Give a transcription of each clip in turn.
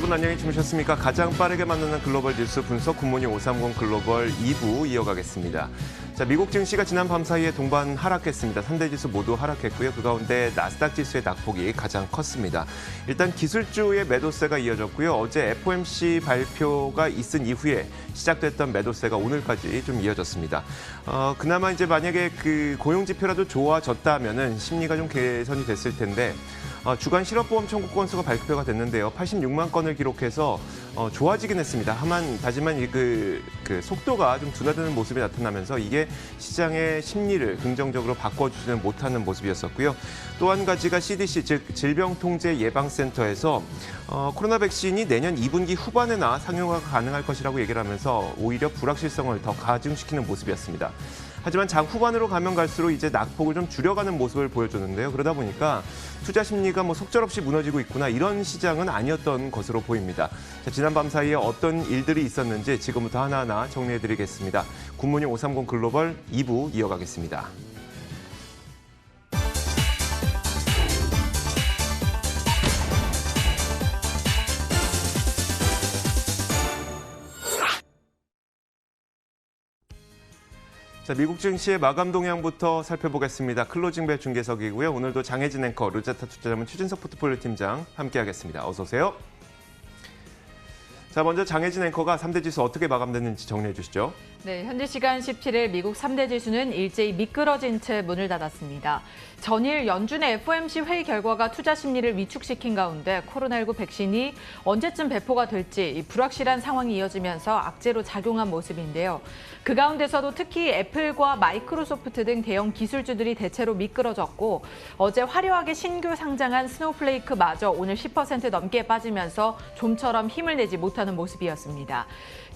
여러분 안녕히 주무셨습니까? 가장 빠르게 만나는 글로벌 뉴스 분석 굿모닝 530 글로벌 2부 이어가겠습니다. 자, 미국 증시가 지난 밤 사이에 동반 하락했습니다. 3대 지수 모두 하락했고요. 그 가운데 나스닥 지수의 낙폭이 가장 컸습니다. 일단 기술주의 매도세가 이어졌고요. 어제 FOMC 발표가 있은 이후에 시작됐던 매도세가 오늘까지 좀 이어졌습니다. 그나마 이제 만약에 그 고용 지표라도 좋아졌다면은 심리가 좀 개선이 됐을 텐데 주간 실업보험 청구 건수가 발표가 됐는데요. 86만 건을 기록해서 좋아지긴 했습니다. 하지만 그 속도가 좀 둔화되는 모습이 나타나면서 이게 시장의 심리를 긍정적으로 바꿔주지는 못하는 모습이었었고요. 또 한 가지가 CDC, 즉 질병통제예방센터에서 코로나 백신이 내년 2분기 후반에나 상용화가 가능할 것이라고 얘기를 하면서 오히려 불확실성을 더 가중시키는 모습이었습니다. 하지만 장 후반으로 가면 갈수록 이제 낙폭을 좀 줄여가는 모습을 보여줬는데요. 그러다 보니까 투자 심리가 속절없이 무너지고 있구나 이런 시장은 아니었던 것으로 보입니다. 자, 지난 밤 사이에 어떤 일들이 있었는지 지금부터 하나하나 정리해드리겠습니다. 굿모닝 530 글로벌 2부 이어가겠습니다. 자, 미국 증시의 마감 동향부터 살펴보겠습니다. 클로징벨 중계석이고요. 오늘도 장혜진 앵커, 루제타 투자자문 최진석 포트폴리오 팀장 함께하겠습니다. 어서 오세요. 자, 먼저 장혜진 앵커가 3대 지수 어떻게 마감됐는지 정리해 주시죠. 네, 현지 시간 17일 미국 3대 지수는 일제히 미끄러진 채 문을 닫았습니다. 전일 연준의 FOMC 회의 결과가 투자 심리를 위축시킨 가운데 코로나19 백신이 언제쯤 배포가 될지 불확실한 상황이 이어지면서 악재로 작용한 모습인데요. 그 가운데서도 특히 애플과 마이크로소프트 등 대형 기술주들이 대체로 미끄러졌고 어제 화려하게 신규 상장한 스노우플레이크마저 오늘 10% 넘게 빠지면서 좀처럼 힘을 내지 못하는 모습이었습니다.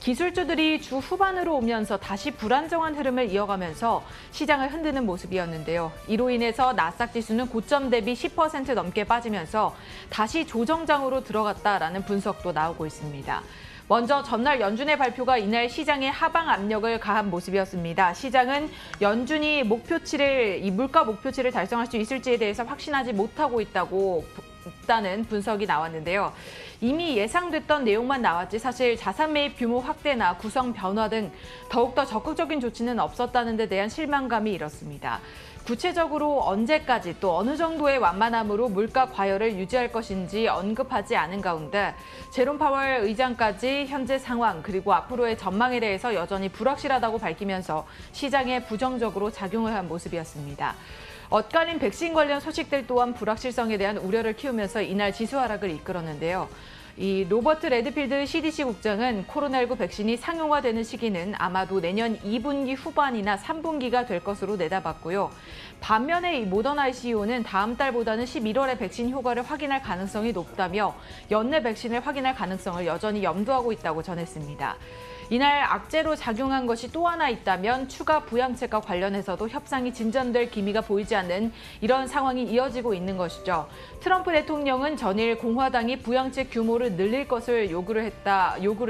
기술주들이 주 후반으로 오면서 다시 불안정한 흐름을 이어가면서 시장을 흔드는 모습이었는데요. 이로 인해서 나스닥 지수는 고점 대비 10% 넘게 빠지면서 다시 조정장으로 들어갔다라는 분석도 나오고 있습니다. 먼저 전날 연준의 발표가 이날 시장에 하방 압력을 가한 모습이었습니다. 시장은 연준이 물가 목표치를 달성할 수 있을지에 대해서 확신하지 못하고 있다는 분석이 나왔는데요. 이미 예상됐던 내용만 나왔지 사실 자산 매입 규모 확대나 구성 변화 등 더욱더 적극적인 조치는 없었다는 데 대한 실망감이 일었습니다. 구체적으로 언제까지 또 어느 정도의 완만함으로 물가 과열을 유지할 것인지 언급하지 않은 가운데 제롬 파월 의장까지 현재 상황 그리고 앞으로의 전망에 대해서 여전히 불확실하다고 밝히면서 시장에 부정적으로 작용을 한 모습이었습니다. 엇갈린 백신 관련 소식들 또한 불확실성에 대한 우려를 키우면서 이날 지수 하락을 이끌었는데요. 이 로버트 레드필드 CDC 국장은 코로나19 백신이 상용화되는 시기는 아마도 내년 2분기 후반이나 3분기가 될 것으로 내다봤고요. 반면에 이 모더나 CEO는 다음 달보다는 11월에 백신 효과를 확인할 가능성이 높다며 연내 백신을 확인할 가능성을 여전히 염두하고 있다고 전했습니다. 이날 악재로 작용한 것이 또 하나 있다면 추가 부양책과 관련해서도 협상이 진전될 기미가 보이지 않는 이런 상황이 이어지고 있는 것이죠. 트럼프 대통령은 전일 공화당이 부양책 규모를 늘릴 것을 요구를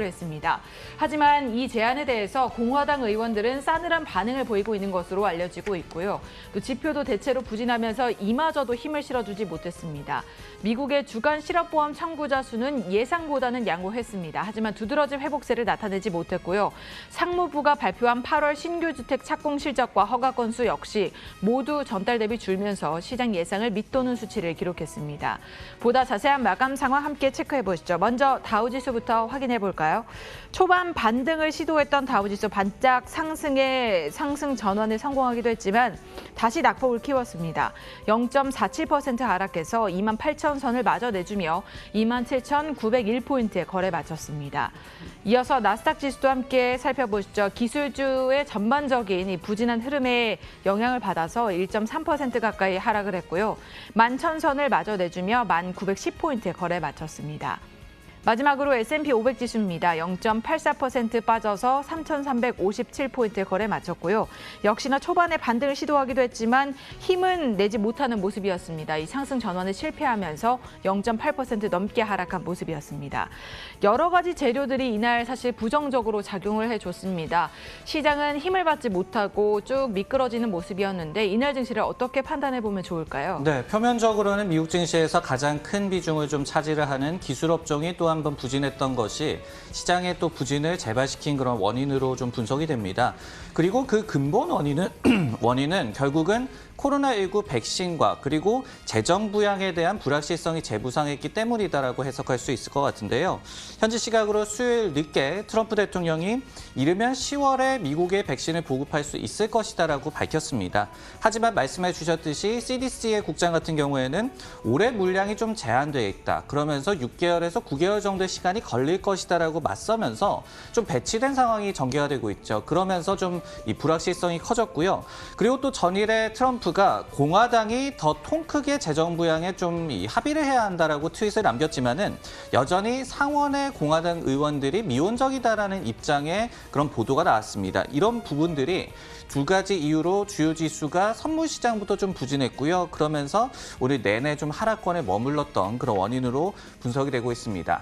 했습니다. 하지만 이 제안에 대해서 공화당 의원들은 싸늘한 반응을 보이고 있는 것으로 알려지고 있고요. 또 지표도 대체로 부진하면서 이마저도 힘을 실어주지 못했습니다. 미국의 주간 실업보험 청구자 수는 예상보다는 양호했습니다. 하지만 두드러진 회복세를 나타내지 못했고요. 상무부가 발표한 8월 신규 주택 착공 실적과 허가 건수 역시 모두 전달 대비 줄면서 시장 예상을 밑도는 수치를 기록했습니다. 보다 자세한 마감 상황 함께 체크해 보시죠. 먼저 다우지수부터 확인해 볼까요? 초반 반등을 시도했던 다우지수 반짝 상승 전환에 성공하기도 했지만 다시 낙폭을 키웠습니다. 0.47% 하락해서 28,000선을 마저 내주며 27,901포인트에 거래 마쳤습니다. 이어서 나스닥 지수도 함께 살펴보시죠. 기술주의 전반적인 이 부진한 흐름에 영향을 받아서 1.3% 가까이 하락을 했고요. 11,000선을 마저 내주며 1,910포인트에 거래 마쳤습니다. 마지막으로 S&P 500 지수입니다. 0.84% 빠져서 3,357포인트에 거래 마쳤고요. 역시나 초반에 반등을 시도하기도 했지만 힘은 내지 못하는 모습이었습니다. 이 상승 전환에 실패하면서 0.8% 넘게 하락한 모습이었습니다. 여러 가지 재료들이 이날 사실 부정적으로 작용을 해줬습니다. 시장은 힘을 받지 못하고 쭉 미끄러지는 모습이었는데 이날 증시를 어떻게 판단해 보면 좋을까요? 네, 표면적으로는 미국 증시에서 가장 큰 비중을 좀 차지를 하는 기술업종이 또한 한번 부진했던 것이 시장의 또 부진을 재발시킨 그런 원인으로 좀 분석이 됩니다. 그리고 그 근본 원인은 결국은 코로나19 백신과 그리고 재정 부양에 대한 불확실성이 재부상했기 때문이다라고 해석할 수 있을 것 같은데요. 현지 시각으로 수요일 늦게 트럼프 대통령이 이르면 10월에 미국에 백신을 보급할 수 있을 것이다라고 밝혔습니다. 하지만 말씀해 주셨듯이 CDC의 국장 같은 경우에는 올해 물량이 좀 제한되어 있다. 그러면서 6개월에서 9개월 정도의 시간이 걸릴 것이다라고 맞서면서 좀 배치된 상황이 전개가 되고 있죠. 그러면서 좀 이 불확실성이 커졌고요. 그리고 또 전일에 트럼프가 공화당이 더 통 크게 재정 부양에 좀 합의를 해야 한다라고 트윗을 남겼지만은 여전히 상원의 공화당 의원들이 미온적이다라는 입장의 그런 보도가 나왔습니다. 이런 부분들이 두 가지 이유로 주요 지수가 선물 시장부터 좀 부진했고요. 그러면서 오늘 내내 좀 하락권에 머물렀던 그런 원인으로 분석이 되고 있습니다.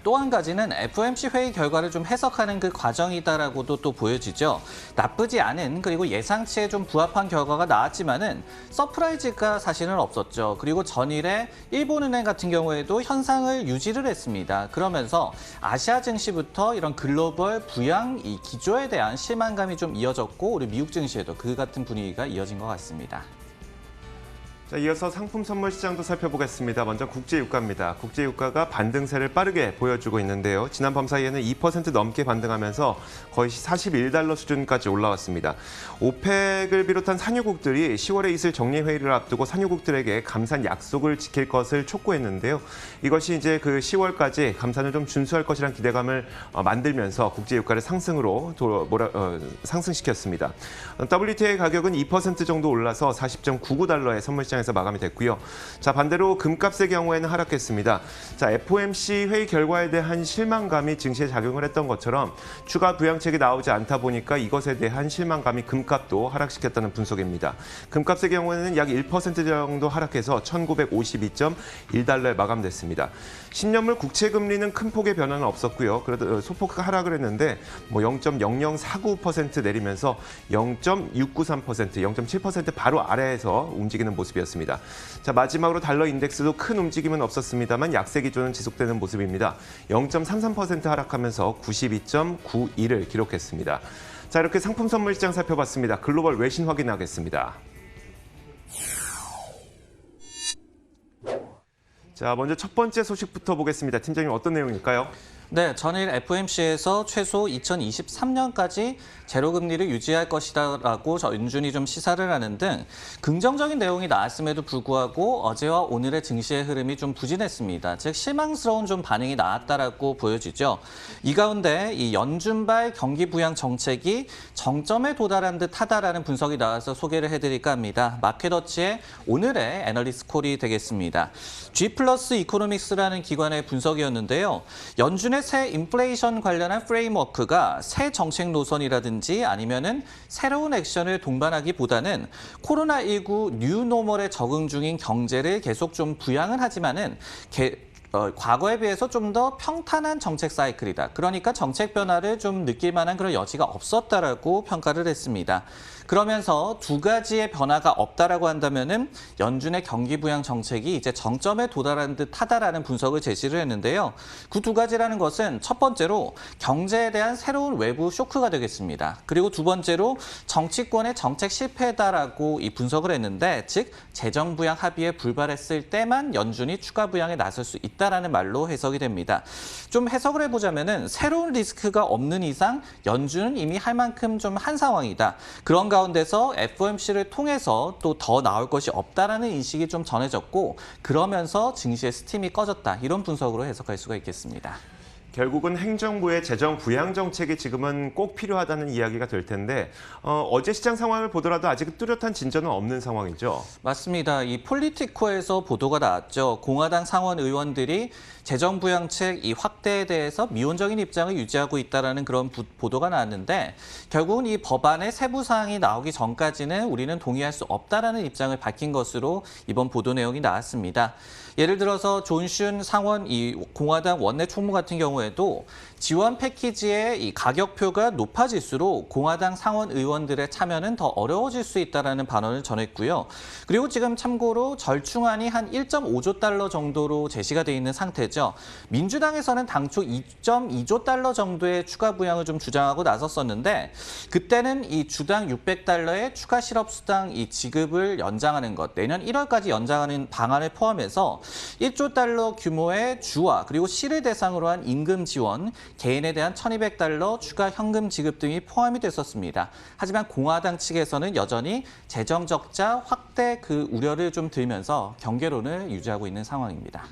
또 한 가지는 FOMC 회의 결과를 좀 해석하는 그 과정이다라고도 또 보여지죠. 나쁘지 않은 그리고 예상치에 좀 부합한 결과가 나왔지만은 서프라이즈가 사실은 없었죠. 그리고 전일에 일본은행 같은 경우에도 현상을 유지를 했습니다. 그러면서 아시아 증시부터 이런 글로벌 부양 이 기조에 대한 실망감이 좀 이어졌고 우리 미국 증시에도 그 같은 분위기가 이어진 것 같습니다. 자, 이어서 상품 선물 시장도 살펴보겠습니다. 먼저 국제유가입니다. 국제유가가 반등세를 빠르게 보여주고 있는데요. 지난 밤 사이에는 2% 넘게 반등하면서 거의 41달러 수준까지 올라왔습니다. 오펙을 비롯한 산유국들이 10월에 있을 정리회의를 앞두고 산유국들에게 감산 약속을 지킬 것을 촉구했는데요. 이것이 이제 그 10월까지 감산을 좀 준수할 것이라는 기대감을 만들면서 국제유가를 상승으로 상승시켰습니다. WTI 가격은 2% 정도 올라서 40.99달러의 선물 시장에서 마감이 됐고요. 자, 반대로 금값의 경우에는 하락했습니다. 자, FOMC 회의 결과에 대한 실망감이 증시에 작용을 했던 것처럼 추가 부양책이 나오지 않다 보니까 이것에 대한 실망감이 금값도 하락시켰다는 분석입니다. 금값의 경우에는 약 1% 정도 하락해서 1952.1달러에 마감됐습니다. 10년물 국채 금리는 큰 폭의 변화는 없었고요. 그래도 소폭 하락을 했는데 0.0049% 내리면서 0.693%, 0.7% 바로 아래에서 움직이는 모습이었습니다. 자, 마지막으로 달러 인덱스도 큰 움직임은 없었습니다만 약세 기조는 지속되는 모습입니다. 0.33% 하락하면서 92.91을 기록했습니다. 자, 이렇게 상품 선물 시장 살펴봤습니다. 글로벌 외신 확인하겠습니다. 자, 먼저 첫 번째 소식부터 보겠습니다. 팀장님, 어떤 내용일까요? 네, 전일 FOMC에서 최소 2023년까지 제로금리를 유지할 것이다라고 연준이 좀 시사를 하는 등 긍정적인 내용이 나왔음에도 불구하고 어제와 오늘의 증시의 흐름이 좀 부진했습니다. 즉 실망스러운 좀 반응이 나왔다라고 보여지죠. 이 가운데 이 연준발 경기 부양 정책이 정점에 도달한 듯하다라는 분석이 나와서 소개를 해드릴까 합니다. 마켓워치의 오늘의 애널리스트 콜이 되겠습니다. G+ 이코노믹스라는 기관의 분석이었는데요. 연준의 새 인플레이션 관련한 프레임워크가 새 정책 노선이라든지 아니면은 새로운 액션을 동반하기보다는 코로나19 뉴노멀에 적응 중인 경제를 계속 좀 부양은 하지만은 과거에 비해서 좀 더 평탄한 정책 사이클이다. 그러니까 정책 변화를 좀 느낄 만한 그런 여지가 없었다라고 평가를 했습니다. 그러면서 두 가지의 변화가 없다라고 한다면은 연준의 경기 부양 정책이 이제 정점에 도달한 듯하다라는 분석을 제시를 했는데요. 그 두 가지라는 것은 첫 번째로 경제에 대한 새로운 외부 쇼크가 되겠습니다. 그리고 두 번째로 정치권의 정책 실패다라고 이 분석을 했는데, 즉 재정 부양 합의에 불발했을 때만 연준이 추가 부양에 나설 수 있다라는 말로 해석이 됩니다. 좀 해석을 해보자면은 새로운 리스크가 없는 이상 연준은 이미 할 만큼 좀 한 상황이다. 그런 가운데서 FOMC를 통해서 또 더 나올 것이 없다라는 인식이 좀 전해졌고, 그러면서 증시의 스팀이 꺼졌다. 이런 분석으로 해석할 수가 있겠습니다. 결국은 행정부의 재정 부양 정책이 지금은 꼭 필요하다는 이야기가 될 텐데 어제 시장 상황을 보더라도 아직 뚜렷한 진전은 없는 상황이죠. 맞습니다. 이 폴리티코에서 보도가 나왔죠. 공화당 상원 의원들이 재정 부양책 이 확대에 대해서 미온적인 입장을 유지하고 있다는 그런 보도가 나왔는데, 결국은 이 법안의 세부 사항이 나오기 전까지는 우리는 동의할 수 없다라는 입장을 밝힌 것으로 이번 보도 내용이 나왔습니다. 예를 들어서 존 슌 상원 이 공화당 원내 총무 같은 경우에 경우에도 지원 패키지의 이 가격표가 높아질수록 공화당 상원 의원들의 참여는 더 어려워질 수 있다라는 반언을 전했고요. 그리고 지금 참고로 절충안이 한 1.5조 달러 정도로 제시가 돼 있는 상태죠. 민주당에서는 당초 2.2조 달러 정도의 추가 부양을 좀 주장하고 나섰었는데 그때는 이 주당 600달러의 추가 실업수당 이 지급을 연장하는 것, 내년 1월까지 연장하는 방안을 포함해서 1조 달러 규모의 주와 그리고 시를 대상으로 한 임금 지원, 개인에 대한 1,200달러 추가 현금 지급 등이 포함이 됐었습니다. 하지만 공화당 측에서는 여전히 재정 적자 확대 그 우려를 좀 들면서 경계론을 유지하고 있는 상황입니다.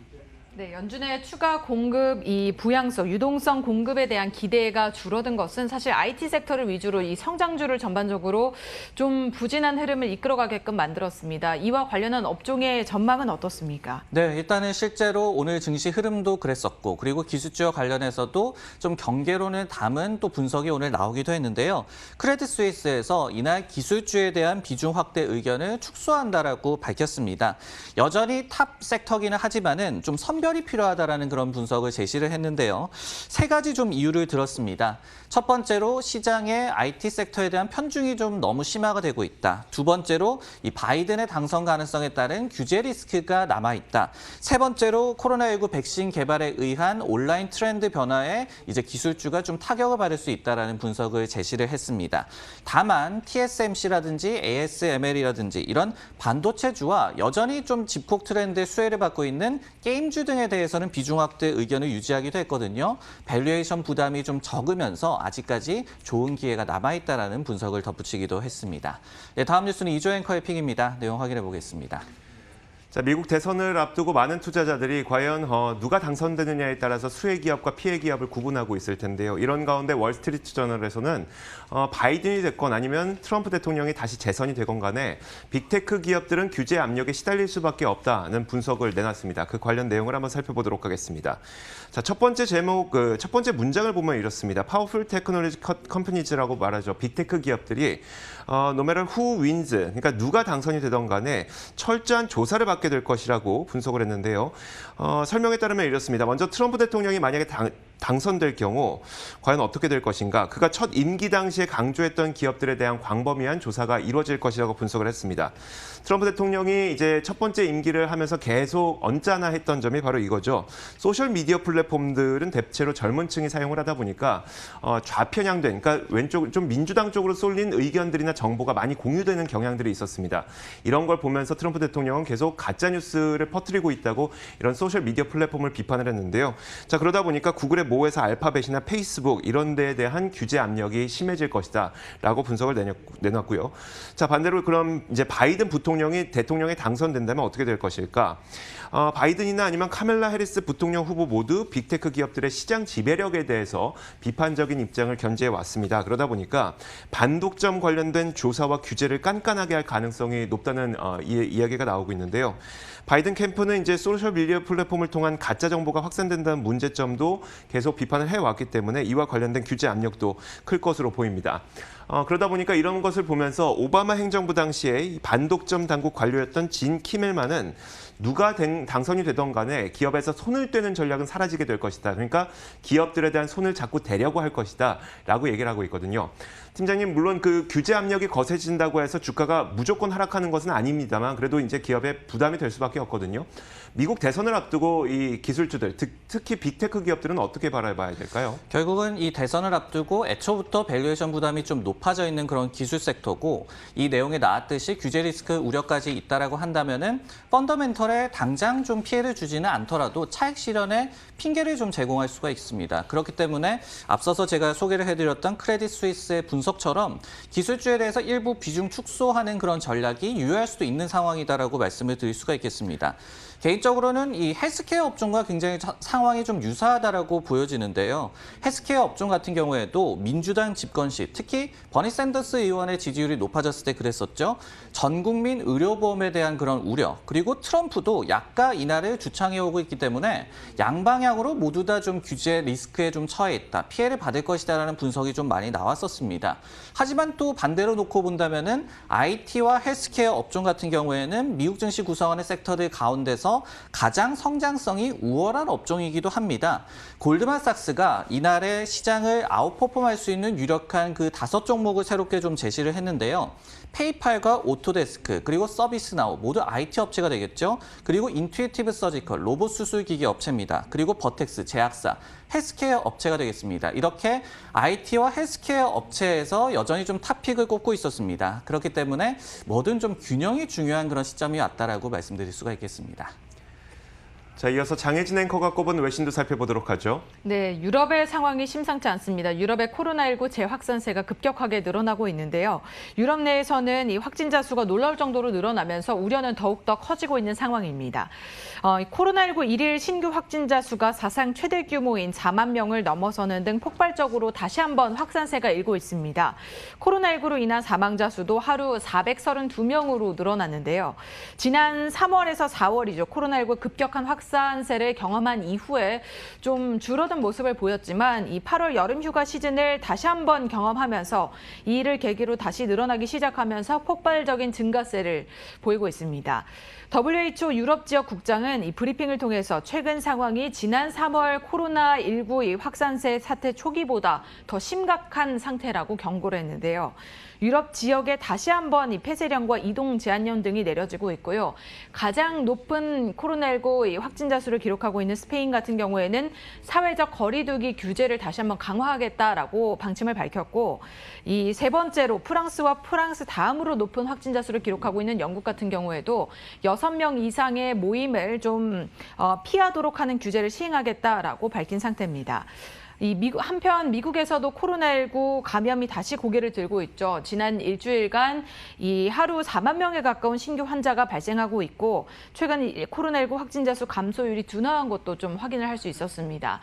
네, 연준의 추가 공급, 이 부양성, 유동성 공급에 대한 기대가 줄어든 것은 사실 IT 섹터를 위주로 이 성장주를 전반적으로 좀 부진한 흐름을 이끌어가게끔 만들었습니다. 이와 관련한 업종의 전망은 어떻습니까? 네, 일단은 실제로 오늘 증시 흐름도 그랬었고 그리고 기술주와 관련해서도 좀 경계론을 담은 또 분석이 오늘 나오기도 했는데요. 크레딧 스위스에서 이날 기술주에 대한 비중 확대 의견을 축소한다라고 밝혔습니다. 여전히 탑 섹터기는 하지만은 좀 선별이 필요하다라는 그런 분석을 제시를 했는데요. 세 가지 좀 이유를 들었습니다. 첫 번째로 시장의 IT 섹터에 대한 편중이 좀 너무 심화가 되고 있다. 두 번째로 이 바이든의 당선 가능성에 따른 규제 리스크가 남아있다. 세 번째로 코로나19 백신 개발에 의한 온라인 트렌드 변화에 이제 기술주가 좀 타격을 받을 수 있다라는 분석을 제시를 했습니다. 다만 TSMC라든지 ASML이라든지 이런 반도체주와 여전히 좀 집콕 트렌드의 수혜를 받고 있는 게임주 등에 대해서는 비중 확대 의견을 유지하기도 했거든요. 밸류에이션 부담이 좀 적으면서 아직까지 좋은 기회가 남아있다라는 분석을 덧붙이기도 했습니다. 네, 다음 뉴스는 이조 앵커의 픽입니다. 내용 확인해 보겠습니다. 자, 미국 대선을 앞두고 많은 투자자들이 과연 누가 당선되느냐에 따라서 수혜 기업과 피해 기업을 구분하고 있을 텐데요. 이런 가운데 월스트리트 저널에서는 바이든이 됐건 아니면 트럼프 대통령이 다시 재선이 되건 간에 빅테크 기업들은 규제 압력에 시달릴 수밖에 없다는 분석을 내놨습니다. 그 관련 내용을 한번 살펴보도록 하겠습니다. 자, 첫 번째 제목, 첫 번째 문장을 보면 이렇습니다. Powerful Technology Companies라고 말하죠. 빅테크 기업들이 no matter who wins, 그러니까 누가 당선이 되던 간에 철저한 조사를 받게 될 것이라고 분석을 했는데요. 설명에 따르면 이렇습니다. 먼저 트럼프 대통령이 만약에 당선될 경우 과연 어떻게 될 것인가? 그가 첫 임기 당시에 강조했던 기업들에 대한 광범위한 조사가 이루어질 것이라고 분석을 했습니다. 트럼프 대통령이 이제 첫 번째 임기를 하면서 계속 언짢아 했던 점이 바로 이거죠. 소셜 미디어 플랫폼들은 대체로 젊은 층이 사용을 하다 보니까 좌편향된, 그러니까 왼쪽 좀 민주당 쪽으로 쏠린 의견들이나 정보가 많이 공유되는 경향들이 있었습니다. 이런 걸 보면서 트럼프 대통령은 계속 가짜 뉴스를 퍼뜨리고 있다고 이런 소셜 미디어 플랫폼을 비판을 했는데요. 자, 그러다 보니까 구글의 모에서 알파벳이나 페이스북 이런 데에 대한 규제 압력이 심해질 것이다라고 분석을 내놨고요. 자, 반대로 그럼 이제 바이든 부통령이 대통령에 당선된다면 어떻게 될 것일까? 바이든이나 아니면 카멜라 해리스 부통령 후보 모두 빅테크 기업들의 시장 지배력에 대해서 비판적인 입장을 견지해 왔습니다. 그러다 보니까 반독점 관련된 조사와 규제를 깐깐하게 할 가능성이 높다는 이야기가 나오고 있는데요. 바이든 캠프는 이제 소셜 미디어 플랫폼을 통한 가짜 정보가 확산된다는 문제점도 계속 비판을 해왔기 때문에 이와 관련된 규제 압력도 클 것으로 보입니다. 그러다 보니까 이런 것을 보면서 오바마 행정부 당시에 반독점 당국 관료였던 진 키멜만은 누가 당선이 되던 간에 기업에서 손을 떼는 전략은 사라지게 될 것이다. 그러니까 기업들에 대한 손을 자꾸 대려고 할 것이다 라고 얘기를 하고 있거든요. 팀장님, 물론 그 규제 압력이 거세진다고 해서 주가가 무조건 하락하는 것은 아닙니다만 그래도 이제 기업에 부담이 될 수밖에 없거든요. 미국 대선을 앞두고 이 기술주들, 특히 빅테크 기업들은 어떻게 바라봐야 될까요? 결국은 이 대선을 앞두고 애초부터 밸류에이션 부담이 좀 높아져 있는 그런 기술 섹터고 이 내용에 나왔듯이 규제 리스크 우려까지 있다라고 한다면은 펀더멘털에 당장 좀 피해를 주지는 않더라도 차익 실현에 핑계를 좀 제공할 수가 있습니다. 그렇기 때문에 앞서서 제가 소개를 해드렸던 크레딧 스위스의 분석처럼 기술주에 대해서 일부 비중 축소하는 그런 전략이 유효할 수도 있는 상황이다라고 말씀을 드릴 수가 있겠습니다. 개인적으로는 이 헬스케어 업종과 굉장히 상황이 좀 유사하다라고 보여지는데요. 헬스케어 업종 같은 경우에도 민주당 집권 시 특히 버니 샌더스 의원의 지지율이 높아졌을 때 그랬었죠. 전 국민 의료보험에 대한 그런 우려, 그리고 트럼프도 약가 인하를 주창해오고 있기 때문에 양방향으로 모두 다 좀 규제 리스크에 좀 처해 있다, 피해를 받을 것이다라는 분석이 좀 많이 나왔었습니다. 하지만 또 반대로 놓고 본다면은 IT와 헬스케어 업종 같은 경우에는 미국 증시 구성원의 섹터들 가운데서 가장 성장성이 우월한 업종이기도 합니다. 골드만삭스가 이날의 시장을 아웃퍼폼할 수 있는 유력한 그 5종목을 새롭게 좀 제시를 했는데요. 페이팔과 오토데스크, 그리고 서비스나우 모두 IT 업체가 되겠죠. 그리고 인투이티브 서지컬, 로봇 수술 기기 업체입니다. 그리고 버텍스, 제약사, 헬스케어 업체가 되겠습니다. 이렇게 IT와 헬스케어 업체에서 여전히 좀 탑픽을 꼽고 있었습니다. 그렇기 때문에 뭐든 좀 균형이 중요한 그런 시점이 왔다라고 말씀드릴 수가 있겠습니다. 자, 이어서 장혜진 앵커가 꼽은 외신도 살펴보도록 하죠. 네, 유럽의 상황이 심상치 않습니다. 유럽의 코로나19 재확산세가 급격하게 늘어나고 있는데요. 유럽 내에서는 이 확진자 수가 놀라울 정도로 늘어나면서 우려는 더욱더 커지고 있는 상황입니다. 코로나19 일일 신규 확진자 수가 사상 최대 규모인 4만 명을 넘어서는 등 폭발적으로 다시 한번 확산세가 일고 있습니다. 코로나19로 인한 사망자 수도 하루 432명으로 늘어났는데요. 지난 3월에서 4월이죠. 코로나19 급격한 확산세를 경험한 이후에 좀 줄어든 모습을 보였지만 이 8월 여름 휴가 시즌을 다시 한번 경험하면서 이 일을 계기로 다시 늘어나기 시작하면서 폭발적인 증가세를 보이고 있습니다. WHO 유럽 지역 국장은 이 브리핑을 통해서 최근 상황이 지난 3월 코로나19 이 확산세 사태 초기보다 더 심각한 상태라고 경고를 했는데요. 유럽 지역에 다시 한번 이 폐쇄령과 이동 제한령 등이 내려지고 있고요. 가장 높은 코로나19 이 확진자 수를 기록하고 있는 스페인 같은 경우에는 사회적 거리두기 규제를 다시 한번 강화하겠다라고 방침을 밝혔고, 이 세 번째로 프랑스와 프랑스 다음으로 높은 확진자 수를 기록하고 있는 영국 같은 경우에도 6명 이상의 모임을 좀 피하도록 하는 규제를 시행하겠다라고 밝힌 상태입니다. 한편 미국에서도 코로나19 감염이 다시 고개를 들고 있죠. 지난 일주일간 이 하루 4만 명에 가까운 신규 환자가 발생하고 있고, 최근 코로나19 확진자 수 감소율이 둔화한 것도 좀 확인을 할 수 있었습니다.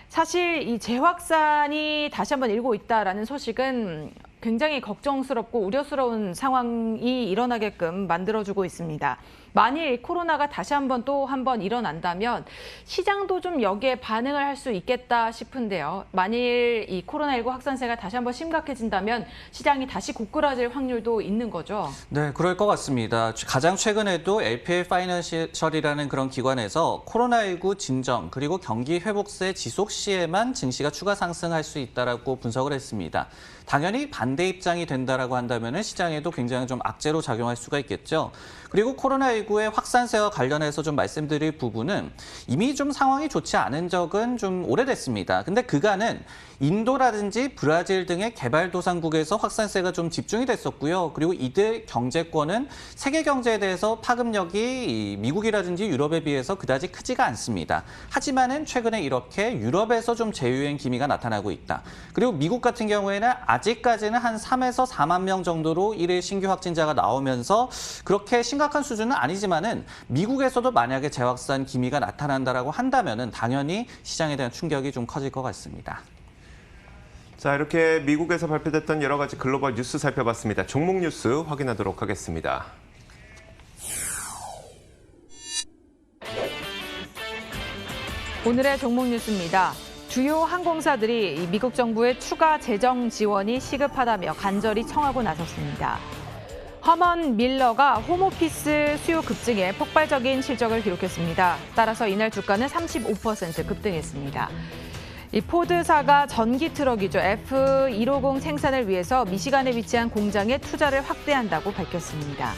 사실 이 재확산이 다시 한번 일고 있다라는 소식은 굉장히 걱정스럽고 우려스러운 상황이 일어나게끔 만들어주고 있습니다. 만일 코로나가 다시 한번 또 한 번 일어난다면 시장도 좀 여기에 반응을 할 수 있겠다 싶은데요. 만일 이 코로나19 확산세가 다시 한번 심각해진다면 시장이 다시 고꾸라질 확률도 있는 거죠. 네, 그럴 것 같습니다. 가장 최근에도 LPL 파이낸셜이라는 그런 기관에서 코로나19 진정 그리고 경기 회복세 지속 시에만 증시가 추가 상승할 수 있다라고 분석을 했습니다. 당연히 반대 입장이 된다라고 한다면 시장에도 굉장히 좀 악재로 작용할 수가 있겠죠. 그리고 코로나19의 확산세와 관련해서 좀 말씀드릴 부분은 이미 좀 상황이 좋지 않은 적은 좀 오래됐습니다. 근데 그간은 인도라든지 브라질 등의 개발도상국에서 확산세가 좀 집중이 됐었고요. 그리고 이들 경제권은 세계 경제에 대해서 파급력이 미국이라든지 유럽에 비해서 그다지 크지가 않습니다. 하지만은 최근에 이렇게 유럽에서 좀 재유행 기미가 나타나고 있다. 그리고 미국 같은 경우에는 아직까지는 한 3에서 4만 명 정도로 일일 신규 확진자가 나오면서 그렇게 심각한 수준은 아니지만은 미국에서도 만약에 재확산 기미가 나타난다라고 한다면은 당연히 시장에 대한 충격이 좀 커질 것 같습니다. 자, 이렇게 미국에서 발표됐던 여러 가지 글로벌 뉴스 살펴봤습니다. 종목 뉴스 확인하도록 하겠습니다. 오늘의 종목 뉴스입니다. 주요 항공사들이 미국 정부의 추가 재정 지원이 시급하다며 간절히 청하고 나섰습니다. 허먼 밀러가 홈오피스 수요 급증에 폭발적인 실적을 기록했습니다. 따라서 이날 주가는 35% 급등했습니다. 이 포드사가 전기 트럭이죠. F150 생산을 위해서 미시간에 위치한 공장에 투자를 확대한다고 밝혔습니다.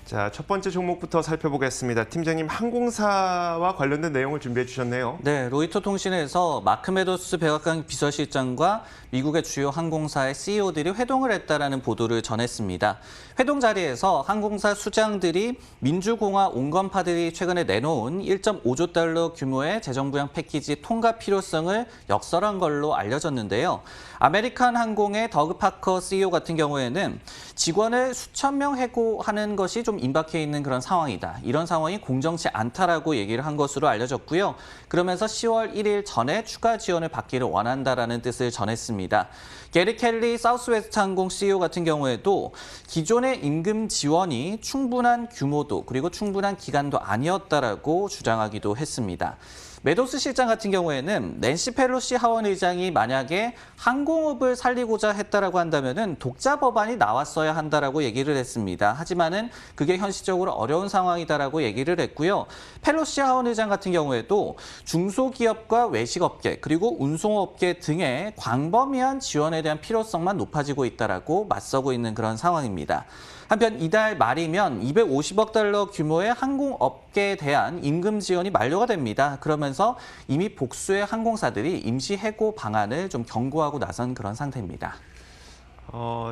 자, 첫 번째 종목부터 살펴보겠습니다. 팀장님, 항공사와 관련된 내용을 준비해 주셨네요. 네, 로이터 통신에서 마크 메도스 백악관 비서실장과 미국의 주요 항공사의 CEO들이 회동을 했다라는 보도를 전했습니다. 회동 자리에서 항공사 수장들이 민주공화 온건파들이 최근에 내놓은 1.5조 달러 규모의 재정부양 패키지 통과 필요성을 역설한 걸로 알려졌는데요. 아메리칸 항공의 더그 파커 CEO 같은 경우에는 직원을 수천 명 해고하는 것이 좀 좀 임박해 있는 그런 상황이다. 이런 상황이 공정치 않다라고 얘기를 한 것으로 알려졌고요. 그러면서 10월 1일 전에 추가 지원을 받기를 원한다라는 뜻을 전했습니다. 게리 켈리 사우스웨스트 항공 CEO 같은 경우에도 기존의 임금 지원이 충분한 규모도 그리고 충분한 기간도 아니었다라고 주장하기도 했습니다. 메도스 실장 같은 경우에는 낸시 펠로시 하원 의장이 만약에 항공업을 살리고자 했다라고 한다면은 독자 법안이 나왔어야 한다라고 얘기를 했습니다. 하지만은 그게 현실적으로 어려운 상황이다라고 얘기를 했고요. 펠로시 하원 의장 같은 경우에도 중소기업과 외식업계 그리고 운송업계 등의 광범위한 지원에 대한 필요성만 높아지고 있다라고 맞서고 있는 그런 상황입니다. 한편 이달 말이면 250억 달러 규모의 항공업계에 대한 임금 지원이 만료가 됩니다. 그러면서 이미 복수의 항공사들이 임시 해고 방안을 좀 경고하고 나선 그런 상태입니다.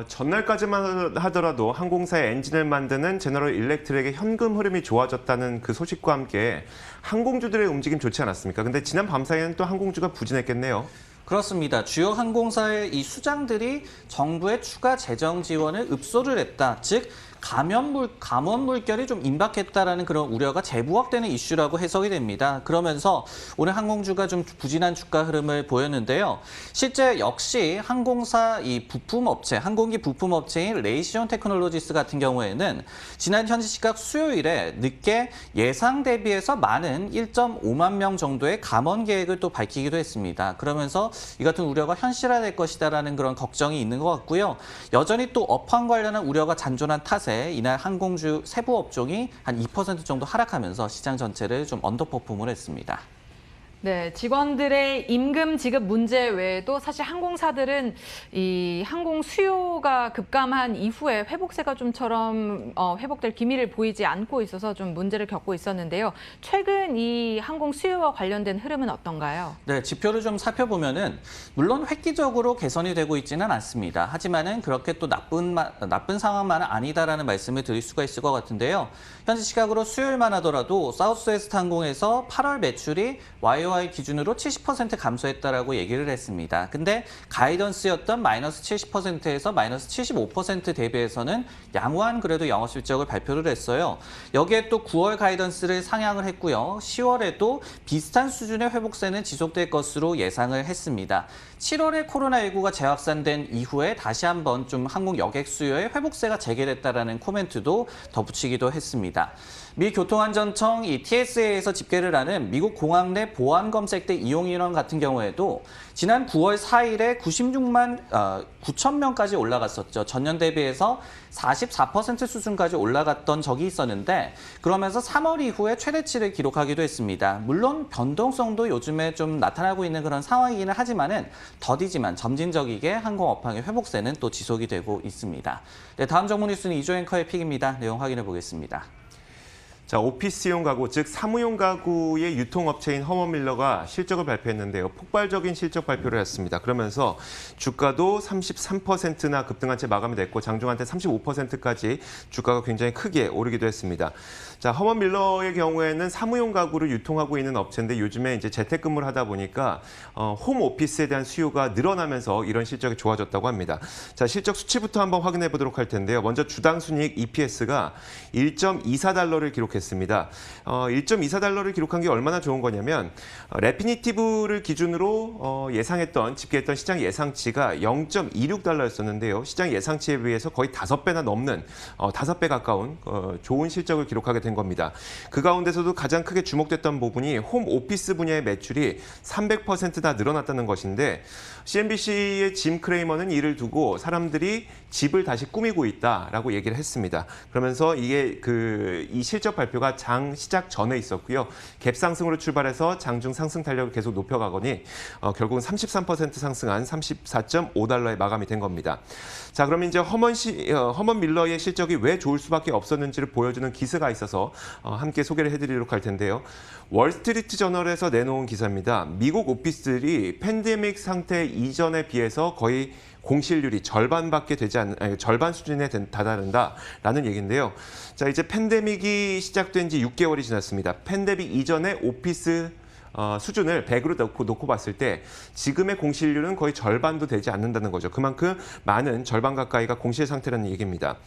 전날까지만 하더라도 항공사의 엔진을 만드는 제너럴 일렉트릭의 현금 흐름이 좋아졌다는 그 소식과 함께 항공주들의 움직임 좋지 않았습니까? 근데 지난 밤 사이에는 또 항공주가 부진했겠네요. 그렇습니다. 주요 항공사의 이 수장들이 정부의 추가 재정 지원을 읍소를 했다. 즉 감원 물결이 좀 임박했다라는 그런 우려가 재부각되는 이슈라고 해석이 됩니다. 그러면서 오늘 항공주가 좀 부진한 주가 흐름을 보였는데요. 실제 역시 항공사 이 부품업체, 항공기 부품업체인 레이시온 테크놀로지스 같은 경우에는 지난 현지 시각 수요일에 늦게 예상 대비해서 많은 1.5만 명 정도의 감원 계획을 또 밝히기도 했습니다. 그러면서 이 같은 우려가 현실화될 것이다라는 그런 걱정이 있는 것 같고요. 여전히 또 업황 관련한 우려가 잔존한 탓에 이날 항공주 세부 업종이 한 2% 정도 하락하면서 시장 전체를 좀 언더퍼폼을 했습니다. 네, 직원들의 임금 지급 문제 외에도 사실 항공사들은 이 항공 수요가 급감한 이후에 회복세가 좀처럼 회복될 기미를 보이지 않고 있어서 좀 문제를 겪고 있었는데요. 최근 이 항공 수요와 관련된 흐름은 어떤가요? 네, 지표를 좀 살펴보면은 물론 획기적으로 개선이 되고 있지는 않습니다. 하지만은 그렇게 또 나쁜 상황만은 아니다라는 말씀을 드릴 수가 있을 것 같은데요. 현지 시각으로 수요일만 하더라도 사우스웨스트 항공에서 8월 매출이 YOY 기준으로 70% 감소했다라고 얘기를 했습니다. 근데 가이던스였던 마이너스 70%에서 마이너스 75% 대비해서는 양호한 그래도 영업 실적을 발표를 했어요. 여기에 또 9월 가이던스를 상향을 했고요. 10월에도 비슷한 수준의 회복세는 지속될 것으로 예상을 했습니다. 7월에 코로나19가 재확산된 이후에 다시 한번 좀 항공 여객 수요의 회복세가 재개됐다라는 코멘트도 덧붙이기도 했습니다. 미 교통안전청 이 TSA에서 집계를 하는 미국 공항 내 보안 검색대 이용 인원 같은 경우에도 지난 9월 4일에 96만 9천 명까지 올라갔었죠. 전년 대비해서 44% 수준까지 올라갔던 적이 있었는데 그러면서 3월 이후에 최대치를 기록하기도 했습니다. 물론 변동성도 요즘에 좀 나타나고 있는 그런 상황이기는 하지만은 더디지만 점진적이게 항공 업황의 회복세는 또 지속이 되고 있습니다. 네, 다음 정보 뉴스는 이조 앵커의 픽입니다. 내용 확인해 보겠습니다. 자, 오피스용 가구, 즉 사무용 가구의 유통업체인 허먼밀러가 실적을 발표했는데요. 폭발적인 실적 발표를 했습니다. 그러면서 주가도 33%나 급등한 채 마감이 됐고 장중한테 35%까지 주가가 굉장히 크게 오르기도 했습니다. 자, 허먼밀러의 경우에는 사무용 가구를 유통하고 있는 업체인데 요즘에 이제 재택근무를 하다 보니까 홈 오피스에 대한 수요가 늘어나면서 이런 실적이 좋아졌다고 합니다. 자, 실적 수치부터 한번 확인해 보도록 할 텐데요. 먼저 주당 순이익 EPS가 1.24달러를 기록했습니다. 1.24달러를 기록한 게 얼마나 좋은 거냐면 레피니티브를 기준으로 예상했던 집계했던 시장 예상치가 0.26달러였었는데요. 시장 예상치에 비해서 거의 5배나 넘는 5배 가까운 좋은 실적을 기록하게 된 겁니다. 그 가운데서도 가장 크게 주목됐던 부분이 홈 오피스 분야의 매출이 300%나 늘어났다는 것인데 CNBC의 짐 크레이머는 이를 두고 사람들이 집을 다시 꾸미고 있다라고 얘기를 했습니다. 그러면서 이게 이 실적 발표가 장 시작 전에 있었고요. 갭 상승으로 출발해서 장중 상승 탄력을 계속 높여가거니 결국은 33% 상승한 34.5달러에 마감이 된 겁니다. 자, 그럼 이제 허먼 밀러의 실적이 왜 좋을 수밖에 없었는지를 보여주는 기사가 있어서 함께 소개를 해드리도록 할 텐데요. 월스트리트 저널에서 내놓은 기사입니다. 미국 오피스들이 팬데믹 상태 이전에 비해서 거의 공실률이 절반밖에 되지 않는 절반 수준에 다다른다라는 얘기인데요. 자, 이제 팬데믹이 시작된 지 6개월이 지났습니다. 팬데믹 이전에 오피스 수준을 100으로 놓고 봤을 때 지금의 공실률은 거의 절반도 되지 않는다는 거죠. 그만큼 많은 절반 가까이가 공실 상태라는 얘기입니다.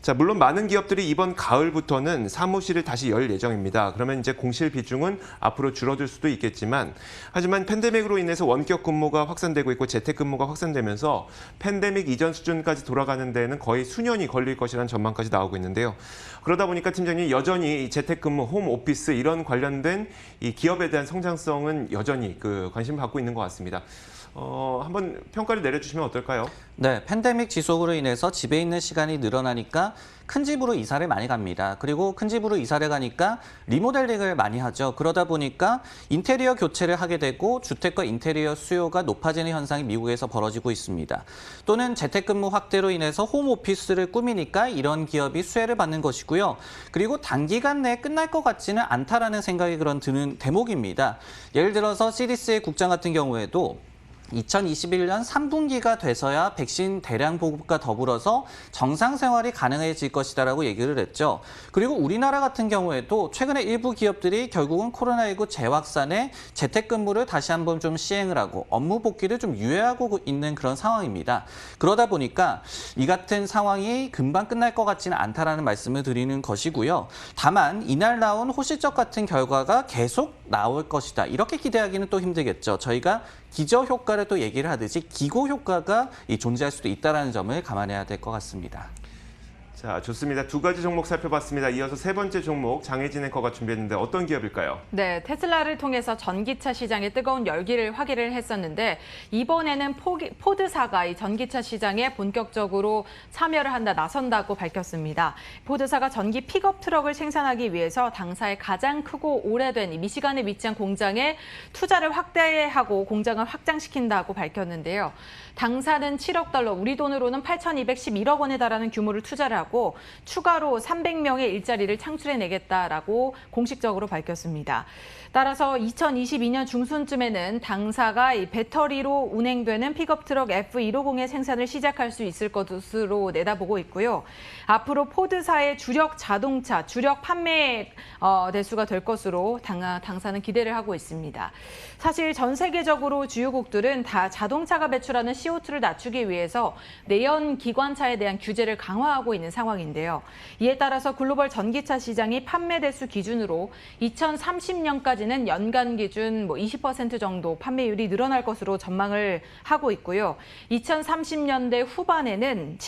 자, 물론 많은 기업들이 이번 가을부터는 사무실을 다시 열 예정입니다. 그러면 이제 공실 비중은 앞으로 줄어들 수도 있겠지만, 하지만 팬데믹으로 인해서 원격 근무가 확산되고 있고 재택근무가 확산되면서 팬데믹 이전 수준까지 돌아가는 데는 거의 수년이 걸릴 것이라는 전망까지 나오고 있는데요. 그러다 보니까 팀장님 여전히 재택근무, 홈오피스 이런 관련된 이 기업에 대한 성장성은 여전히 관심을 받고 있는 것 같습니다. 한번 평가를 내려주시면 어떨까요? 네, 팬데믹 지속으로 인해서 집에 있는 시간이 늘어나니까 큰 집으로 이사를 많이 갑니다. 그리고 큰 집으로 이사를 가니까 리모델링을 많이 하죠. 그러다 보니까 인테리어 교체를 하게 되고 주택과 인테리어 수요가 높아지는 현상이 미국에서 벌어지고 있습니다. 또는 재택근무 확대로 인해서 홈오피스를 꾸미니까 이런 기업이 수혜를 받는 것이고요. 그리고 단기간 내에 끝날 것 같지는 않다라는 생각이 드는 대목입니다. 예를 들어서 CDC의 국장 같은 경우에도 2021년 3분기가 돼서야 백신 대량 보급과 더불어서 정상 생활이 가능해질 것이다라고 얘기를 했죠. 그리고 우리나라 같은 경우에도 최근에 일부 기업들이 결국은 코로나19 재확산에 재택근무를 다시 한번 좀 시행을 하고 업무 복귀를 좀 유예하고 있는 그런 상황입니다. 그러다 보니까 이 같은 상황이 금방 끝날 것 같지는 않다라는 말씀을 드리는 것이고요. 다만 이날 나온 호실적 같은 결과가 계속 나올 것이다. 이렇게 기대하기는 또 힘들겠죠. 저희가 기저 효과를 또 얘기를 하듯이 기고 효과가 존재할 수도 있다는 점을 감안해야 될 것 같습니다. 자, 좋습니다. 두 가지 종목 살펴봤습니다. 이어서 세 번째 종목 장혜진 앵커가 준비했는데 어떤 기업일까요? 네, 테슬라를 통해서 전기차 시장의 뜨거운 열기를 확인을 했었는데 이번에는 포드사가 이 전기차 시장에 본격적으로 참여를 나선다고 밝혔습니다. 포드사가 전기 픽업 트럭을 생산하기 위해서 당사의 가장 크고 오래된 미시간에 위치한 공장에 투자를 확대하고 공장을 확장시킨다고 밝혔는데요. 당사는 7억 달러, 우리 돈으로는 8,211억 원에 달하는 규모를 투자를 하고 추가로 300명의 일자리를 창출해내겠다라고 공식적으로 밝혔습니다. 따라서 2022년 중순쯤에는 당사가 이 배터리로 운행되는 픽업트럭 F150의 생산을 시작할 수 있을 것으로 내다보고 있고요. 앞으로 포드사의 주력 자동차, 주력 판매 대수가 될 것으로 당사는 기대를 하고 있습니다. 사실 전 세계적으로 주요국들은 다 자동차가 배출하는 CO2를 낮추기 위해서 내연 기관차에 대한 규제를 강화하고 있는 상황인데요. 이에 따라서 글로벌 전기차 시장이 판매 대수 기준으로 2030년까지는 연간 기준 20% 정도 판매율이 늘어날 것으로 전망을 하고 있고요. 2030년대 후반에는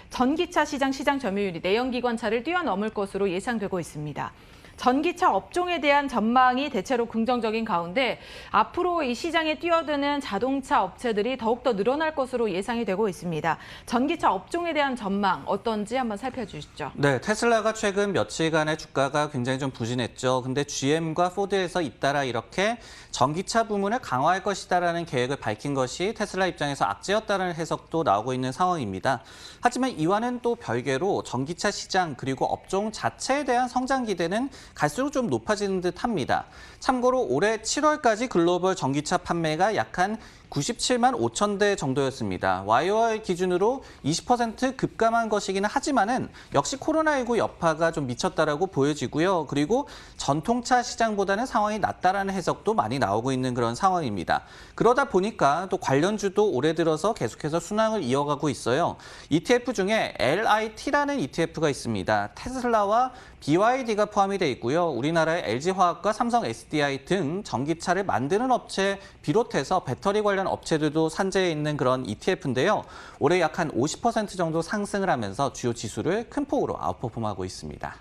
전기차 시장 점유율이 내연 기관차를 뛰어넘을 것으로 예상되고 있습니다. 전기차 업종에 대한 전망이 대체로 긍정적인 가운데 앞으로 이 시장에 뛰어드는 자동차 업체들이 더욱더 늘어날 것으로 예상이 되고 있습니다. 전기차 업종에 대한 전망 어떤지 한번 살펴주시죠. 네, 테슬라가 최근 며칠간의 주가가 굉장히 좀 부진했죠. 근데 GM과 포드에서 잇따라 이렇게 전기차 부문을 강화할 것이다라는 계획을 밝힌 것이 테슬라 입장에서 악재였다는 해석도 나오고 있는 상황입니다. 하지만 이와는 또 별개로 전기차 시장 그리고 업종 자체에 대한 성장 기대는 갈수록 좀 높아지는 듯합니다. 참고로 올해 7월까지 글로벌 전기차 판매가 약 한 97만 5천 대 정도였습니다. YOY 기준으로 20% 급감한 것이기는 하지만은 역시 코로나19 여파가 좀 미쳤다라고 보여지고요. 그리고 전통차 시장보다는 상황이 낫다라는 해석도 많이 나오고 있는 그런 상황입니다. 그러다 보니까 또 관련주도 올해 들어서 계속해서 순항을 이어가고 있어요. ETF 중에 LIT라는 ETF가 있습니다. 테슬라와 BYD가 포함이 돼 있고요. 우리나라의 LG화학과 삼성 SDI 등 전기차를 만드는 업체 비롯해서 배터리 관련 업체들도 산재해 있는 그런 ETF인데요. 올해 약 한 50% 정도 상승을 하면서 주요 지수를 큰 폭으로 아웃퍼폼하고 있습니다.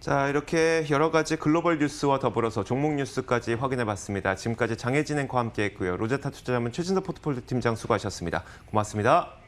자, 이렇게 여러 가지 글로벌 뉴스와 더불어서 종목 뉴스까지 확인해봤습니다. 지금까지 장혜진 앵커와 함께했고요. 로제타 투자자문 최진석 포트폴리오 팀장 수고하셨습니다. 고맙습니다.